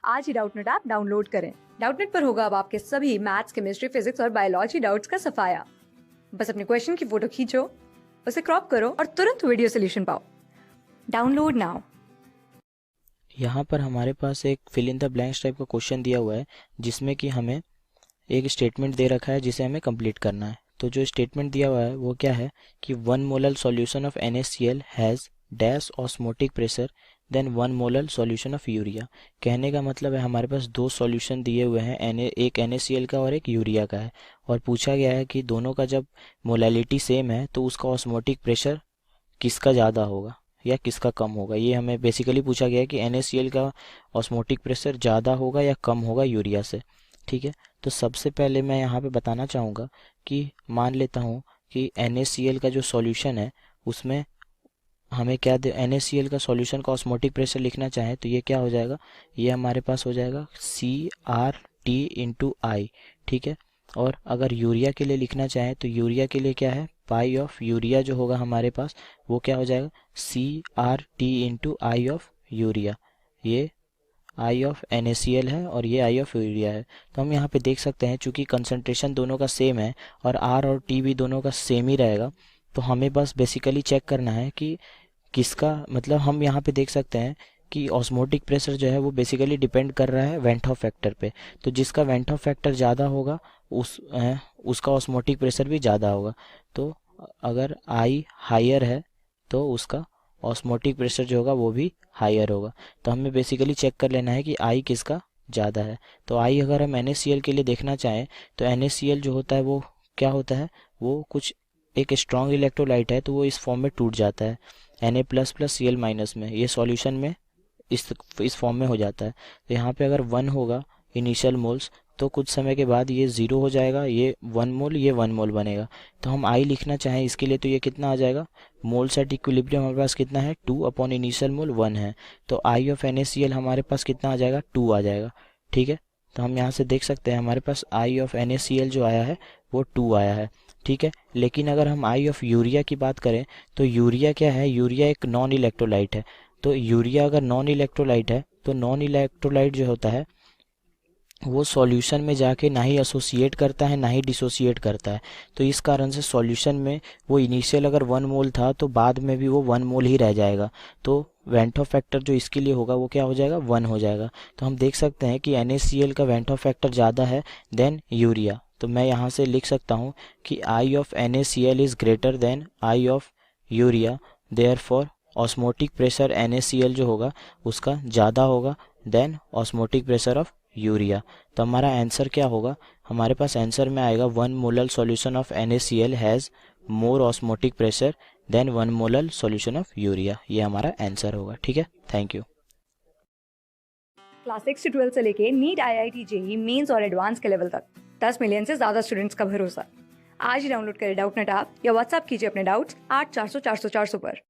आज ही Doubtnut app download करें। Doubtnut पर होगा अब आपके सभी मैथ्स, केमिस्ट्री, फिजिक्स और बायोलॉजी डाउट्स का सफाया। बस अपने क्वेश्चन की फोटो खींचो, उसे क्रॉप करो और तुरंत वीडियो सोल्यूशन पाओ। Download now. यहाँ पर हमारे पास एक fill in the blanks type का क्वेश्चन दिया हुआ है जिसमें कि हमें एक स्टेटमेंट दे रखा है जिसे हमें कंप्लीट करना है। तो जो स्टेटमेंट दिया हुआ है वो क्या है कि 1 molar solution of NaCl has dash osmotic pressure than 1 molar solution of urea. कहने का मतलब है हमारे पास दो सॉल्यूशन दिए हुए हैं, एक NaCl का और एक यूरिया का है, और पूछा गया है कि दोनों का जब मोलैलिटी सेम है तो उसका ऑस्मोटिक प्रेशर किसका ज़्यादा होगा या किसका कम होगा। ये हमें बेसिकली पूछा गया है कि NaCl का ऑस्मोटिक प्रेशर ज़्यादा होगा या कम होगा यूरिया से। ठीक है, तो सबसे पहले मैं यहाँ पे बताना चाहूँगा कि मान लेता हूँ कि NaCl का जो सॉल्यूशन है उसमें हमें क्या दे, NaCl का सॉल्यूशन का ऑस्मोटिक प्रेशर लिखना चाहें तो ये क्या हो जाएगा, ये हमारे पास हो जाएगा CRT/I। ठीक है, और अगर यूरिया के लिए लिखना चाहें तो यूरिया के लिए क्या है, पाई ऑफ यूरिया जो होगा हमारे पास वो क्या हो जाएगा, CRT/I ऑफ यूरिया। ये I ऑफ NaCl है और ये I ऑफ यूरिया है। तो हम यहाँ पे देख सकते हैं चूंकि कंसंट्रेशन दोनों का सेम है और R और T भी दोनों का सेम ही रहेगा, तो हमें बस बेसिकली चेक करना है कि किसका, मतलब हम यहाँ पे देख सकते हैं कि ऑस्मोटिक प्रेशर जो है वो बेसिकली डिपेंड कर रहा है वेंट ऑफ फैक्टर पे। तो जिसका वेंट ऑफ फैक्टर ज़्यादा होगा उसका ऑस्मोटिक प्रेशर भी ज़्यादा होगा। तो अगर आई हायर है तो उसका ऑस्मोटिक प्रेशर जो होगा वो भी हायर होगा। तो हमें बेसिकली चेक कर लेना है कि आई किसका ज़्यादा है। तो आई अगर हम NaCl के लिए देखना चाहें तो NaCl जो होता है वो क्या होता है, वो कुछ एक स्ट्रॉन्ग इलेक्ट्रोलाइट है, तो वो इस फॉर्म में टूट जाता है Na++Cl- में, ये सॉल्यूशन में इस फॉर्म में हो जाता है। तो यहाँ पे अगर 1 होगा इनिशियल मोल्स तो कुछ समय के बाद ये 0 हो जाएगा, ये 1 मोल, ये 1 मोल बनेगा। तो हम आई लिखना चाहें इसके लिए तो ये कितना आ जाएगा, मोल्स एट इक्विलिब्रियम हमारे पास कितना है 2 अपॉन इनिशियल मोल 1 है, तो आई ऑफ NaCl हमारे पास कितना आ जाएगा 2 आ जाएगा। ठीक है, तो हम यहाँ से देख सकते हैं हमारे पास आई ऑफ NaCl जो आया है वो 2 आया है। ठीक है, लेकिन अगर हम आई ऑफ यूरिया की बात करें तो यूरिया क्या है, यूरिया एक नॉन इलेक्ट्रोलाइट है। तो यूरिया अगर नॉन इलेक्ट्रोलाइट है तो नॉन इलेक्ट्रोलाइट जो होता है वो सॉल्यूशन में जाके ना ही एसोसिएट करता है ना ही डिसोसिएट करता है। तो इस कारण से सॉल्यूशन में वो इनिशियल अगर 1 मोल था तो बाद में भी वो 1 मोल ही रह जाएगा। तो वेंट ऑफ फैक्टर जो इसके लिए होगा वो क्या हो जाएगा, 1 हो जाएगा। तो हम देख सकते हैं कि NaCl का वेंट ऑफ फैक्टर ज़्यादा है देन यूरिया। तो मैं यहाँ से लिख सकता हूँ कि i of NaCl is greater than i of urea, therefore osmotic pressure NaCl जो होगा उसका ज़्यादा होगा than osmotic pressure of urea. तो हमारा आंसर क्या होगा, हमारे पास आंसर में आएगा 1 molar solution of NaCl has more osmotic pressure than 1 molar solution of urea. ये हमारा आंसर होगा। ठीक है, थैंक यू। क्लास 6 से 12 से लेके नीट, IIT, JEE मेंस और एडवांस के लेवल तक 10 मिलियन से ज्यादा स्टूडेंट्स का भरोसा। आज ही डाउनलोड करें डाउटनेट ऐप या व्हाट्सएप कीजिए अपने डाउट्स 8400 400 400 पर।